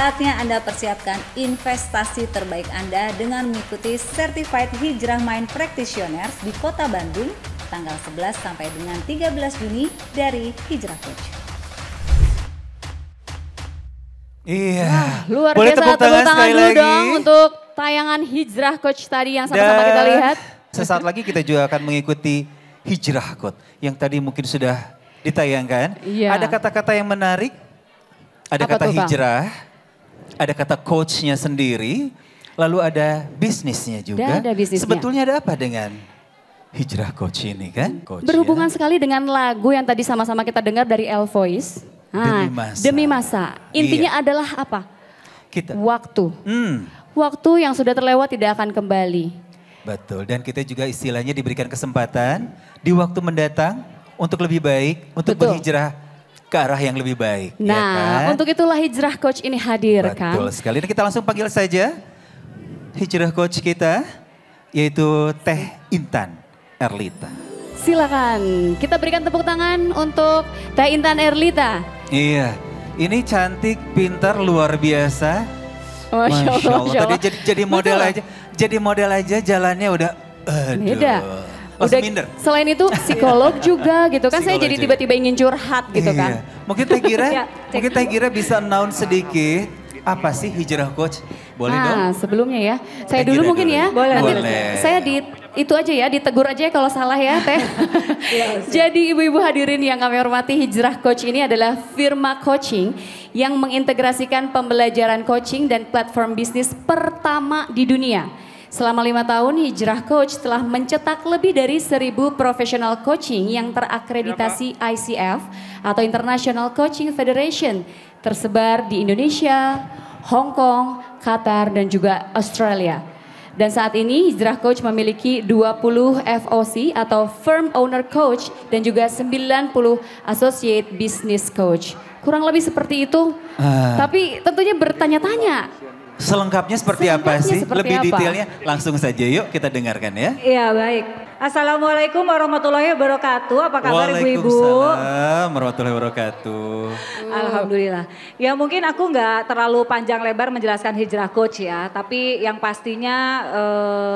Saatnya Anda persiapkan investasi terbaik Anda dengan mengikuti Certified Hijrah Mind Practitioners di Kota Bandung tanggal 11 sampai dengan 13 Juni dari Hijrah Coach. Iya. Wah, luar Boleh biasa. tepuk tangan sekali dulu lagi dong untuk tayangan Hijrah Coach tadi yang sama-sama kita lihat. Sesaat lagi kita juga akan mengikuti Hijrah Coach yang tadi mungkin sudah ditayangkan. Iya. Ada kata-kata yang menarik, ada Apa kata tuh, Bang? hijrah, ada kata coachnya sendiri, lalu ada bisnisnya juga. Dan ada bisnisnya. Sebetulnya ada apa dengan Hijrah Coach ini kan? Coach, Berhubungan ya? sekali dengan lagu yang tadi sama-sama kita dengar dari El Voice. Demi masa. Intinya adalah apa? Kita. Waktu. Hmm, Waktu yang sudah terlewat tidak akan kembali. betul. Dan kita juga istilahnya diberikan kesempatan di waktu mendatang untuk lebih baik, untuk Betul. berhijrah ke arah yang lebih baik. ya Nah, kan? untuk itulah Hijrah Coach ini hadir kan. Betul sekali. Dan kita langsung panggil saja Hijrah Coach kita, yaitu Teh Intan Erlita. Silakan kita berikan tepuk tangan untuk Teh Intan Erlita. Iya, ini cantik, pintar, luar biasa. Masya Allah. Tadi jadi model Betul. aja, jadi model aja jalannya udah, aduh. Beda. Langsung Udah, minder. selain itu psikolog juga gitu kan. Saya Psikolog jadi juga. tiba-tiba ingin curhat gitu kan. Iya. Mungkin Teh Gira, Ya, mungkin Teh Gira bisa announce sedikit apa sih Hijrah Coach? Boleh dong? Nah, sebelumnya ya. Saya Teh dulu Gira mungkin dulu. ya. Boleh, Nanti boleh. saya itu aja ya, ditegur aja ya kalau salah ya Teh. Jadi ibu-ibu hadirin yang kami hormati, Hijrah Coach ini adalah firma coaching yang mengintegrasikan pembelajaran coaching dan platform bisnis pertama di dunia. Selama 5 tahun, Hijrah Coach telah mencetak lebih dari 1.000 profesional coaching yang terakreditasi ICF atau International Coaching Federation, tersebar di Indonesia, Hong Kong, Qatar, dan juga Australia. Dan saat ini Hijrah Coach memiliki 20 FOC atau Firm Owner Coach dan juga 90 Associate Business Coach. Kurang lebih seperti itu, tapi tentunya bertanya-tanya. Selengkapnya seperti apa Selengkapnya sih? seperti Lebih apa? detailnya langsung saja yuk kita dengarkan ya. Iya baik. Assalamualaikum warahmatullahi wabarakatuh. Apa kabar ibu-ibu? Waalaikumsalam warahmatullahi wabarakatuh. Alhamdulillah. Ya mungkin aku nggak terlalu panjang lebar menjelaskan Hijrah Coach ya. Tapi yang pastinya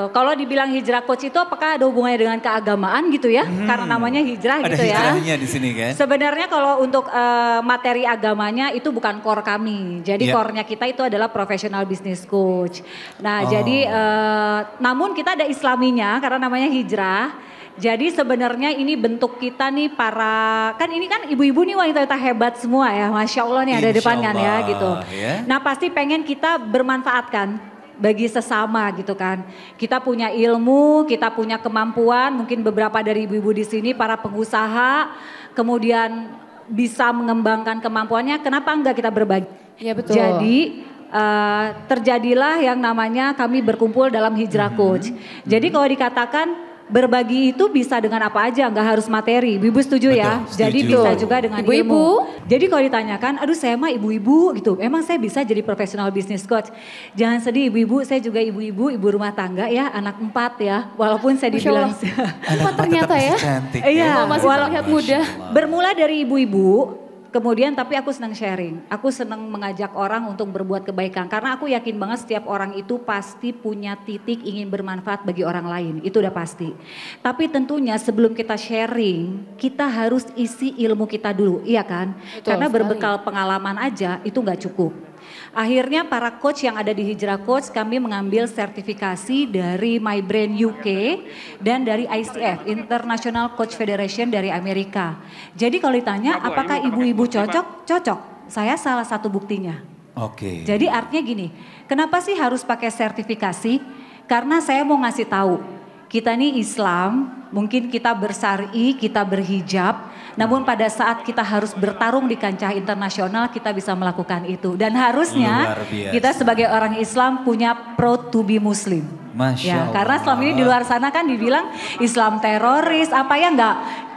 kalau dibilang Hijrah Coach itu apakah ada hubungannya dengan keagamaan gitu ya? Karena namanya hijrah Ada gitu ya. hijrahnya di sini kan? Sebenarnya kalau untuk materi agamanya itu bukan core kami. Jadi Iya. core-nya kita itu adalah professional business coach. Nah Oh. jadi namun kita ada islaminya karena namanya hijrah. Jadi sebenarnya ini bentuk kita nih kan ini kan ibu-ibu nih wanita-wanita hebat semua ya. Masya Allah nih ada Insya depan kan ya Allah, gitu. ya. Nah pasti pengen kita bermanfaatkan bagi sesama gitu kan. Kita punya ilmu, kita punya kemampuan, mungkin beberapa dari ibu-ibu di sini para pengusaha, kemudian bisa mengembangkan kemampuannya, kenapa enggak kita berbagi? Iya betul. Jadi terjadilah yang namanya kami berkumpul dalam Hijrah Coach. Jadi kalau dikatakan berbagi itu bisa dengan apa aja, nggak harus materi. Ibu setuju ya? Betul, Jadi setuju. bisa juga dengan Ibu-ibu. ilmu. Jadi kalau ditanyakan, aduh saya mah ibu-ibu gitu. Emang saya bisa jadi profesional business coach? Jangan sedih ibu-ibu, saya juga ibu-ibu, ibu rumah tangga ya, anak 4 ya. Walaupun saya Masya dibilang... Allah. Anak ternyata tetap ya. masih cantik Iya, Masih terlihat muda. Bermula dari ibu-ibu, kemudian tapi aku senang sharing. Aku senang mengajak orang untuk berbuat kebaikan. Karena aku yakin banget setiap orang itu pasti punya titik ingin bermanfaat bagi orang lain. Itu udah pasti. Tapi tentunya sebelum kita sharing, kita harus isi ilmu kita dulu. Iya kan? Betul Karena sekali. berbekal pengalaman aja itu nggak cukup. Akhirnya para coach yang ada di Hijrah Coach kami mengambil sertifikasi dari My Brain UK dan dari ICF International Coach Federation dari Amerika. Jadi kalau ditanya apakah ibu-ibu cocok? Cocok. Saya salah satu buktinya. Oke. Jadi artinya gini, kenapa sih harus pakai sertifikasi? Karena saya mau ngasih tahu, kita nih Islam, mungkin kita bersari, kita berhijab, namun pada saat kita harus bertarung di kancah internasional kita bisa melakukan itu. Dan harusnya Luar biasa. kita sebagai orang Islam punya proud to be Muslim. Masya Ya, Allah. karena selama ini di luar sana kan dibilang Islam teroris, apa ya enggak.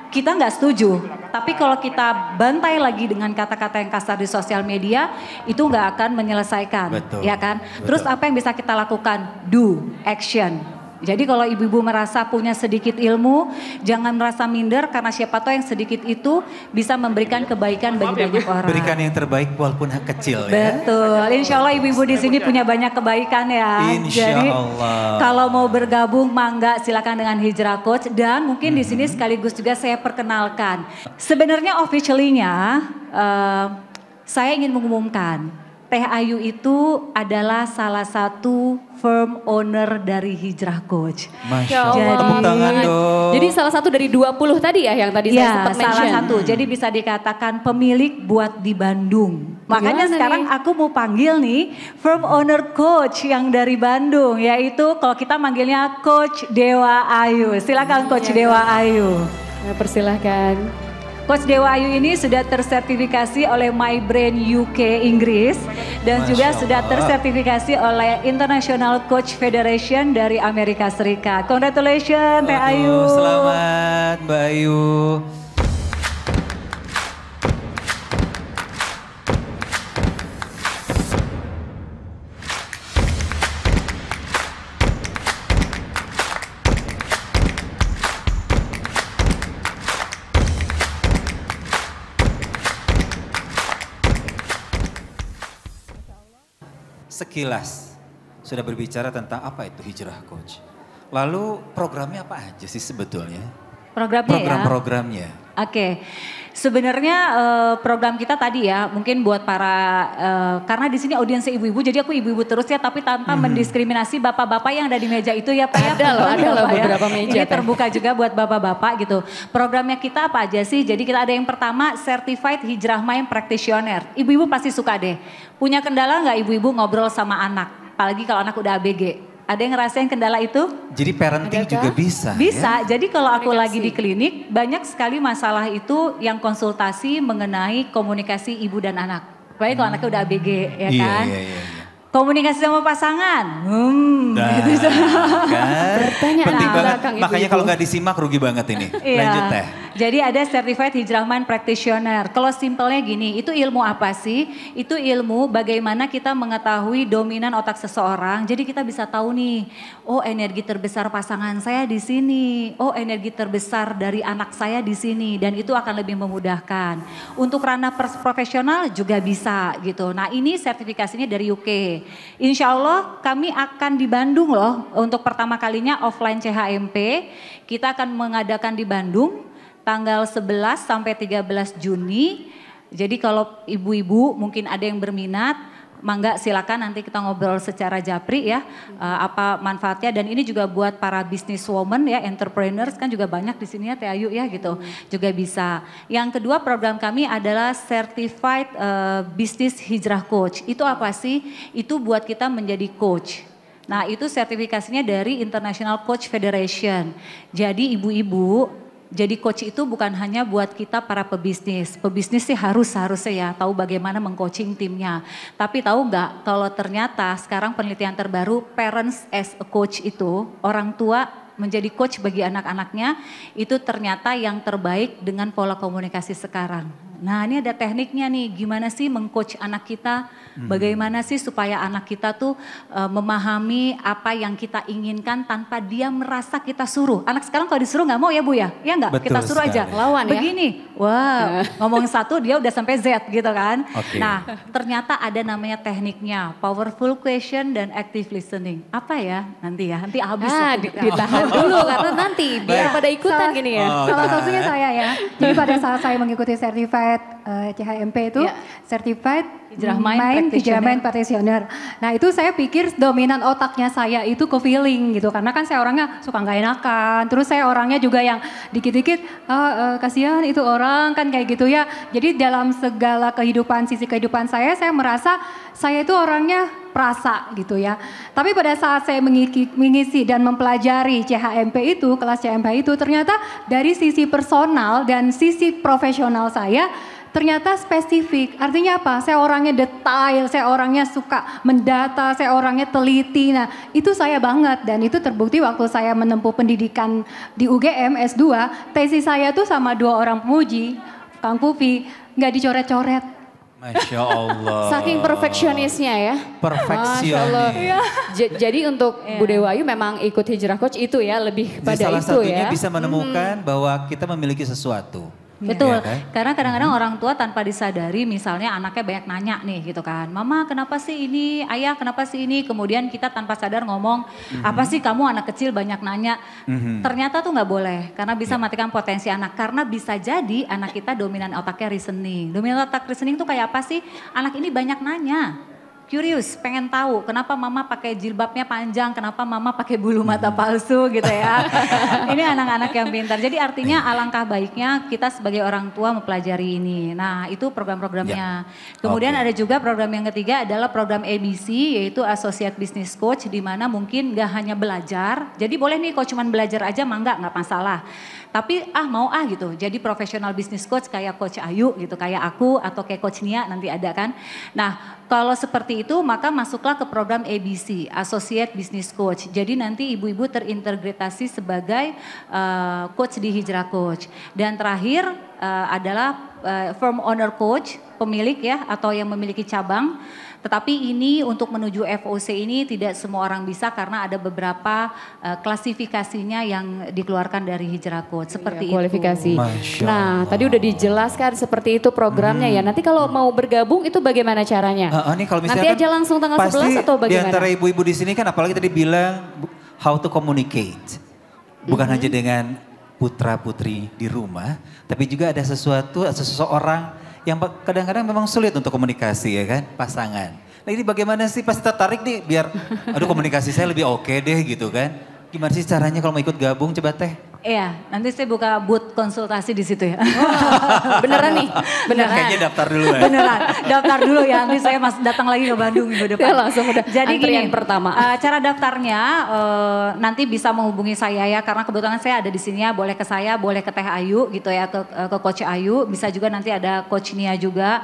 Kita nggak setuju, tapi kalau kita bantai lagi dengan kata-kata yang kasar di sosial media, itu nggak akan menyelesaikan, Betul, ya kan? betul. Terus apa yang bisa kita lakukan? Do, action. Jadi kalau ibu-ibu merasa punya sedikit ilmu, jangan merasa minder karena siapa tahu yang sedikit itu bisa memberikan kebaikan bagi banyak orang. Berikan yang terbaik walaupun kecil ya. Betul, insya Allah ibu-ibu di sini punya banyak kebaikan ya. Insya Jadi Allah. kalau mau bergabung mangga silakan dengan Hijrah Coach dan mungkin di sini sekaligus juga saya perkenalkan. Sebenarnya officially-nya saya ingin mengumumkan Teh Ayu itu adalah salah satu firm owner dari Hijrah Coach. Masya Allah, tepuk tangan dong. Jadi salah satu dari 20 tadi ya yang tadi saya sempat mention. Salah satu. Jadi bisa dikatakan pemilik buat di Bandung. Makanya Gimana sekarang nih? aku mau panggil nih firm owner coach yang dari Bandung. Yaitu kalau kita manggilnya Coach Dewa Ayu. Silakan Coach Dewa Ayu. Persilahkan. Coach Dewa Ayu ini sudah tersertifikasi oleh My Brain UK Inggris dan Masya juga Allah. sudah tersertifikasi oleh International Coach Federation dari Amerika Serikat. Congratulations Teh Ayu. Aduh, selamat Mbak Ayu. Sekilas sudah berbicara tentang apa itu Hijrah Coach. Lalu programnya apa aja sih sebetulnya? Programnya ya. Program-programnya. Oke, sebenarnya program kita tadi ya mungkin buat para karena di sini audiensnya ibu-ibu, jadi aku ibu-ibu terus ya, tapi tanpa mendiskriminasi bapak-bapak yang ada di meja itu ya Pak ya. Ada loh Bapak ya. beberapa meja. Ini terbuka juga buat bapak-bapak gitu. Programnya kita apa aja sih? Jadi kita ada yang pertama Certified Hijrah Mind Practitioner. Ibu-ibu pasti suka deh. Punya kendala nggak ibu-ibu ngobrol sama anak? Apalagi kalau anak udah ABG. Ada yang ngerasain kendala itu? Jadi parenting juga bisa. Bisa, Ya? jadi kalau aku Komunikasi. lagi di klinik banyak sekali masalah itu yang konsultasi mengenai komunikasi ibu dan anak. Baik kalau anaknya udah ABG ya Iya, kan. iya, iya. Komunikasi sama pasangan, Nah, gitu. kan? Pertanyaan Penting di banget. belakang Makanya ibu-ibu. kalau nggak disimak rugi banget ini. Iya. Lanjut Teh. Jadi ada Certified Hijrah Mind Practitioner. Kalau simpelnya gini, itu ilmu apa sih? Itu ilmu bagaimana kita mengetahui dominan otak seseorang. Jadi kita bisa tahu nih, oh energi terbesar pasangan saya di sini. Oh energi terbesar dari anak saya di sini. Dan itu akan lebih memudahkan. Untuk ranah profesional juga bisa gitu. Nah ini sertifikasinya dari UK. Insya Allah kami akan di Bandung loh. Untuk pertama kalinya offline CHMP. Kita akan mengadakan di Bandung. Tanggal 11 sampai 13 Juni. Jadi kalau ibu-ibu mungkin ada yang berminat, mangga silakan nanti kita ngobrol secara japri ya. Apa manfaatnya dan ini juga buat para businesswoman ya, entrepreneurs kan juga banyak di sini ya Teh Ayu ya gitu. Juga bisa. Yang kedua program kami adalah Certified Business Hijrah Coach. Itu apa sih? Itu buat kita menjadi coach. Nah itu sertifikasinya dari International Coach Federation. Jadi ibu-ibu, jadi coach itu bukan hanya buat kita para pebisnis. Pebisnis sih harusnya ya tahu bagaimana mengcoaching timnya. Tapi tahu nggak kalau ternyata sekarang penelitian terbaru parents as a coach itu orang tua menjadi coach bagi anak-anaknya itu ternyata yang terbaik dengan pola komunikasi sekarang. Nah ini ada tekniknya nih, gimana sih mengcoach anak kita, bagaimana sih supaya anak kita tuh memahami apa yang kita inginkan tanpa dia merasa kita suruh. Anak sekarang kalau disuruh nggak mau ya Bu ya, ya nggak? Betul Kita suruh aja, sekali. Lawan ya. begini, wah ngomong satu dia udah sampai Z gitu kan. Oke. Nah ternyata ada namanya tekniknya, powerful question dan active listening. Apa ya nanti habis. waktu kita. Ditahan dulu karena nanti biar pada ikutan gini ya. Oh, Salah tahan. satunya saya ya. Jadi pada saat saya mengikuti Certified CHMP itu, Ya. Certified Hijrah Mind Hijrah Mind Practitioner. Nah itu saya pikir dominan otaknya saya itu ke feeling gitu. Karena kan saya orangnya suka nggak enakan. Terus saya orangnya juga yang dikit-dikit, kasihan itu orang kan kayak gitu ya. Jadi dalam segala kehidupan, sisi kehidupan saya merasa saya itu orangnya perasa gitu ya. Tapi pada saat saya mengisi dan mempelajari CHMP itu, kelas CHMP itu ternyata dari sisi personal dan sisi profesional saya ternyata spesifik. Artinya apa? Saya orangnya detail, saya orangnya suka mendata, saya orangnya teliti. Nah itu saya banget dan itu terbukti waktu saya menempuh pendidikan di UGM S2, tesis saya tuh sama 2 orang pemuji, Kang Pufi, nggak dicoret-coret. Masya Allah. Saking perfeksionisnya ya. Perfeksionis. Jadi untuk Bu Dewa Ayu memang ikut Hijrah Coach itu ya, lebih pada Salah itu satunya ya. bisa menemukan bahwa kita memiliki sesuatu. Betul, Ya kan? karena kadang-kadang orang tua tanpa disadari misalnya anaknya banyak nanya nih gitu kan. Mama kenapa sih ini, ayah kenapa sih ini. Kemudian kita tanpa sadar ngomong, apa sih kamu anak kecil banyak nanya. Ternyata tuh nggak boleh karena bisa matikan potensi anak. Karena bisa jadi anak kita dominan otaknya reasoning. Dominan otak reasoning tuh kayak apa sih, anak ini banyak nanya. Curious, pengen tahu kenapa mama pakai jilbabnya panjang, kenapa mama pakai bulu mata palsu gitu ya. Ini anak-anak yang pintar. Jadi artinya alangkah baiknya kita sebagai orang tua mempelajari ini. Nah itu program-programnya. Kemudian ada juga program yang ketiga adalah program ABC yaitu Associate Business Coach, di mana mungkin gak hanya belajar. Jadi boleh nih kalau cuma belajar aja mah nggak masalah. Tapi mau gitu, jadi profesional business coach kayak Coach Ayu gitu, kayak aku atau kayak Coach Nia nanti ada kan. Nah kalau seperti itu maka masuklah ke program ABC, Associate Business Coach. Jadi nanti ibu-ibu terintegrasi sebagai coach di Hijrah Coach. Dan terakhir adalah firm owner coach, pemilik ya atau yang memiliki cabang. Tetapi ini untuk menuju FOC ini tidak semua orang bisa karena ada beberapa klasifikasinya yang dikeluarkan dari Hijrah Coach seperti kualifikasi. Masya Nah, Allah. tadi udah dijelaskan seperti itu programnya ya. Nanti kalau mau bergabung itu bagaimana caranya? Nih kalau misalnya Nanti aja kan langsung tanggal pasti 11 atau di bagaimana? antara ibu-ibu di sini kan apalagi tadi bilang how to communicate. Bukan hanya dengan putra-putri di rumah, tapi juga ada seseorang yang kadang-kadang memang sulit untuk komunikasi ya kan, pasangan. Nah ini bagaimana sih pasti tertarik nih biar, aduh komunikasi saya lebih oke deh gitu kan. Gimana sih caranya kalau mau ikut gabung coba Teh? Iya, nanti saya buka booth konsultasi di situ ya. Beneran nih? Beneran? Kayaknya daftar dulu ya. Beneran, daftar dulu ya. Nanti saya datang lagi ke Bandung minggu depan. Ya, langsung udah Jadi antrian gini, pertama. Cara daftarnya nanti bisa menghubungi saya ya. Karena kebetulan saya ada di sini ya. Boleh ke saya, boleh ke Teh Ayu gitu ya. Ke Coach Ayu. Bisa juga nanti ada Coach Nia juga.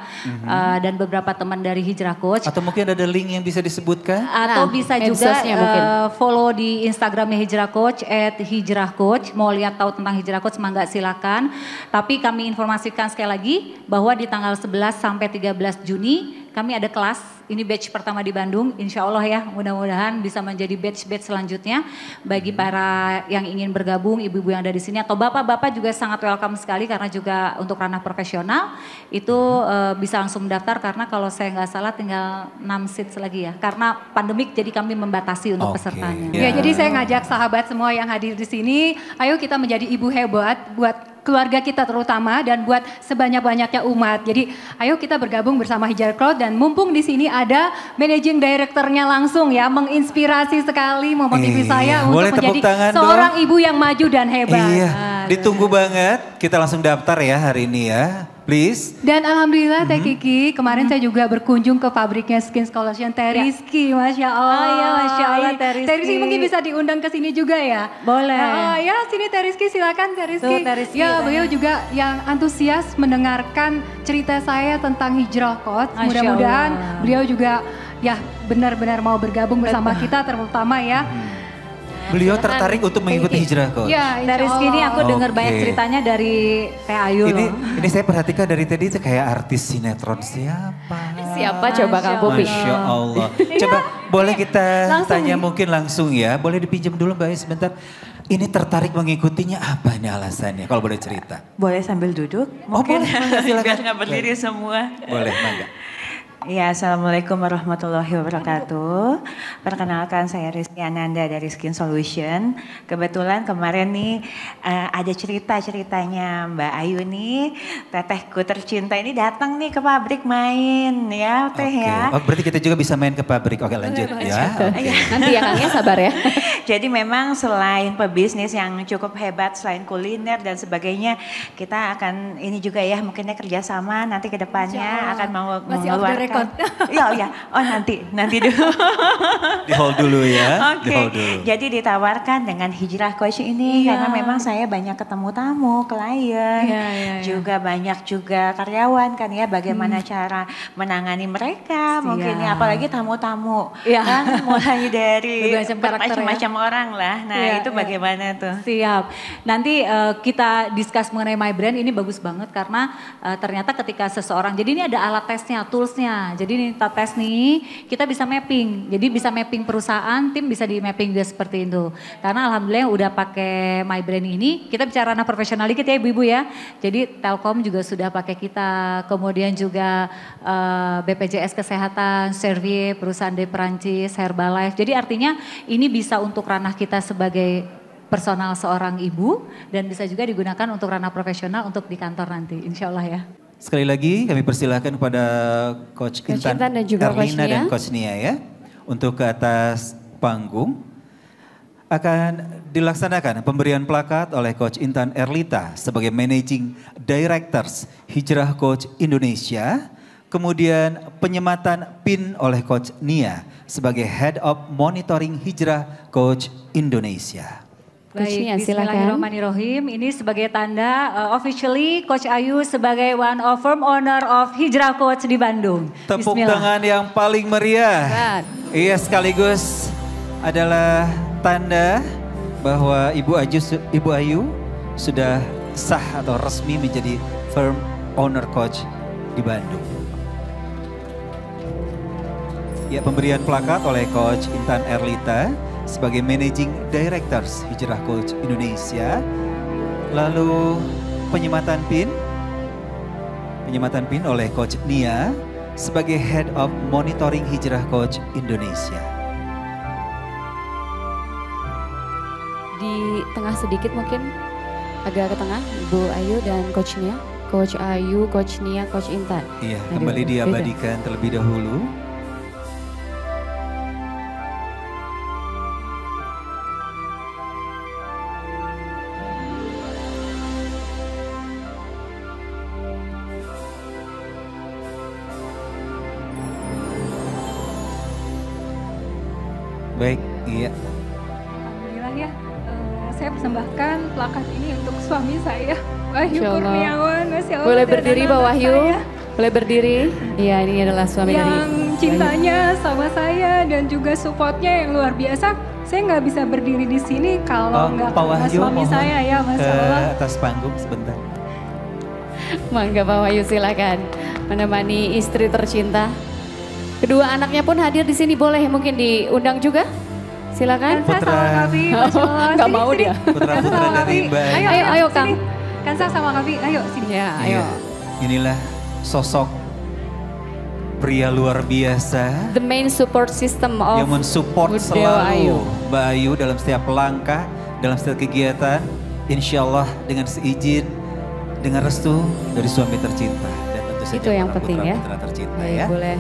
Dan beberapa teman dari Hijrah Coach. Atau mungkin ada link yang bisa disebutkan? Atau Nah, bisa juga medsosnya mungkin. follow di Instagramnya Hijrah Coach @hijrahcoach. Mau lihat tahu tentang Hijrah Coach mangga silakan. Tapi kami informasikan sekali lagi bahwa di tanggal 11 sampai 13 Juni kami ada kelas. Ini batch pertama di Bandung, insya Allah ya mudah-mudahan bisa menjadi batch-batch selanjutnya. Bagi para yang ingin bergabung, ibu-ibu yang ada di sini atau bapak-bapak juga sangat welcome sekali karena juga untuk ranah profesional itu bisa langsung mendaftar karena kalau saya nggak salah tinggal 6 seats lagi ya. Karena pandemik jadi kami membatasi untuk pesertanya. Ya, jadi saya ngajak sahabat semua yang hadir di sini, ayo kita menjadi ibu hebat buat keluarga kita terutama dan buat sebanyak-banyaknya umat. Jadi ayo kita bergabung bersama Hijrah Coach dan mumpung di sini ada managing directornya langsung ya, menginspirasi sekali, memotivasi saya boleh untuk menjadi tepuk tangan seorang dong. ibu yang maju dan hebat. Iya, ditunggu banget. Kita langsung daftar ya hari ini ya, please. Dan alhamdulillah Teh Kiki, kemarin saya juga berkunjung ke pabriknya Skin Solution Teh Rizky, Masya Allah. Oh iya, Masya Allah, Teh Rizky. Teh Rizky mungkin bisa diundang ke sini juga ya? Boleh. Ya sini Teh Rizky, silakan Teh Rizky. Tuh, Teh Rizky, Ya beliau juga yang antusias mendengarkan cerita saya tentang Hijrah Coach. Masya Mudah-mudahan Allah. beliau juga ya benar-benar mau bergabung bersama kita terutama ya. Beliau tertarik untuk mengikuti Hijrah Coach. Ya, insya Dari Rizky ini Allah. aku dengar banyak Oke. ceritanya dari Teh Ayu loh. Ini saya perhatikan dari tadi itu kayak artis sinetron siapa? Siapa coba Kang Popi? Masya Allah. Coba boleh kita langsung tanya nih. mungkin langsung ya. Boleh dipinjam dulu Mbak Ais sebentar. Ini tertarik mengikutinya apa nih alasannya kalau boleh cerita? Boleh sambil duduk? Oh, Mungkin boleh, silakan. biar nggak berdiri semua. Boleh, Mangga. Ya, Assalamualaikum warahmatullahi wabarakatuh. Perkenalkan saya Rizky Ananda dari Skin Solution. Kebetulan kemarin nih ada cerita-ceritanya Mbak Ayu nih, tetehku tercinta ini datang nih ke pabrik main ya Teh Oke. ya. Oh, berarti kita juga bisa main ke pabrik. Oke lanjut ya. Oke. Nanti ya Kangnya sabar ya. Jadi memang selain pebisnis yang cukup hebat, selain kuliner dan sebagainya, kita akan ini juga ya mungkinnya kerjasama nanti ke depannya akan mau Masih off the mengeluarkan. record. Iya, oh nanti dulu. Di hold dulu ya. Oke, Di hold dulu. jadi ditawarkan dengan Hijrah Coach ini karena memang saya banyak ketemu tamu, klien, juga banyak juga karyawan kan ya, bagaimana cara menangani mereka, mungkin ya apalagi tamu-tamu, Iya. kan mulai dari Bermacam karakter ya. macam orang lah. Nah Iya, itu iya. bagaimana tuh? Siap. Nanti kita discuss mengenai My Brand ini bagus banget karena ternyata ketika seseorang, jadi ini ada alat tesnya, toolsnya. Jadi ini kita tes nih, kita bisa mapping. Jadi bisa mapping perusahaan, tim bisa di mapping juga seperti itu. Karena alhamdulillah yang udah pakai My Brand ini, kita bicara ranah profesional dikit ya ibu-ibu ya. Jadi Telkom juga sudah pakai kita, kemudian juga BPJS Kesehatan, Servier, perusahaan di Perancis, Herbalife. Jadi artinya ini bisa untuk ranah kita sebagai personal seorang ibu dan bisa juga digunakan untuk ranah profesional untuk di kantor nanti, insya Allah ya. Sekali lagi kami persilahkan kepada Coach Intan Intan dan juga Coach Erlina Nia. dan Coach Nia ya. Untuk ke atas panggung akan dilaksanakan pemberian plakat oleh Coach Intan Erlita sebagai Managing Directors Hijrah Coach Indonesia. Kemudian penyematan PIN oleh Coach Nia sebagai Head of Monitoring Hijrah Coach Indonesia. Coach Nia, silakan. Bismillahirrahmanirrahim. Ini sebagai tanda officially Coach Ayu sebagai one of firm owner of Hijrah Coach di Bandung. Tepuk Bismillah. tangan yang paling meriah. Iya, sekaligus adalah tanda bahwa Ibu Ayu sudah sah atau resmi menjadi firm owner coach di Bandung. Ya, pemberian plakat oleh Coach Intan Erlita sebagai Managing Directors Hijrah Coach Indonesia. Lalu penyematan PIN oleh Coach Nia sebagai Head of Monitoring Hijrah Coach Indonesia. Di tengah sedikit mungkin, agak ke tengah, Ibu Ayu dan Coach Nia. Coach Ayu, Coach Nia, Coach Intan. Iya, Aduh, kembali beda. diabadikan terlebih dahulu. Baik, iya. Alhamdulillah ya, saya persembahkan plakat ini untuk suami saya, Wahyu Masya Allah. Kurniawan. Masya Allah, Boleh dan berdiri anak-anak Pak Wahyu? saya Boleh berdiri? Iya, ini adalah suami dari yang cintanya sama saya dan juga supportnya yang luar biasa. Saya nggak bisa berdiri di sini kalau nggak Pak karena Wahyu suami mohon saya ya, Masya ke Allah. atas panggung sebentar. Mangga Pak Wahyu, silakan menemani istri tercinta. Kedua anaknya pun hadir di sini, boleh mungkin diundang juga? Silakan. Kansa sama Kavi, Masya Allah. Nggak Sini, mau sini. dia. Putra-putra Kansa sama dari Kavi. Mbak Ayo, Ayo, ayo, sini. Kang. Kansa sama Kavi, ayo sini. Ya, ayo. Iya, inilah sosok pria luar biasa The main support system of yang mensupport Dewa selalu Ayu. Mbak Ayu dalam setiap langkah, dalam setiap kegiatan. Insya Allah dengan seizin, dengan restu dari suami tercinta dan tentu saja Itu yang para penting ya. putra-putra tercinta Baik, ya. boleh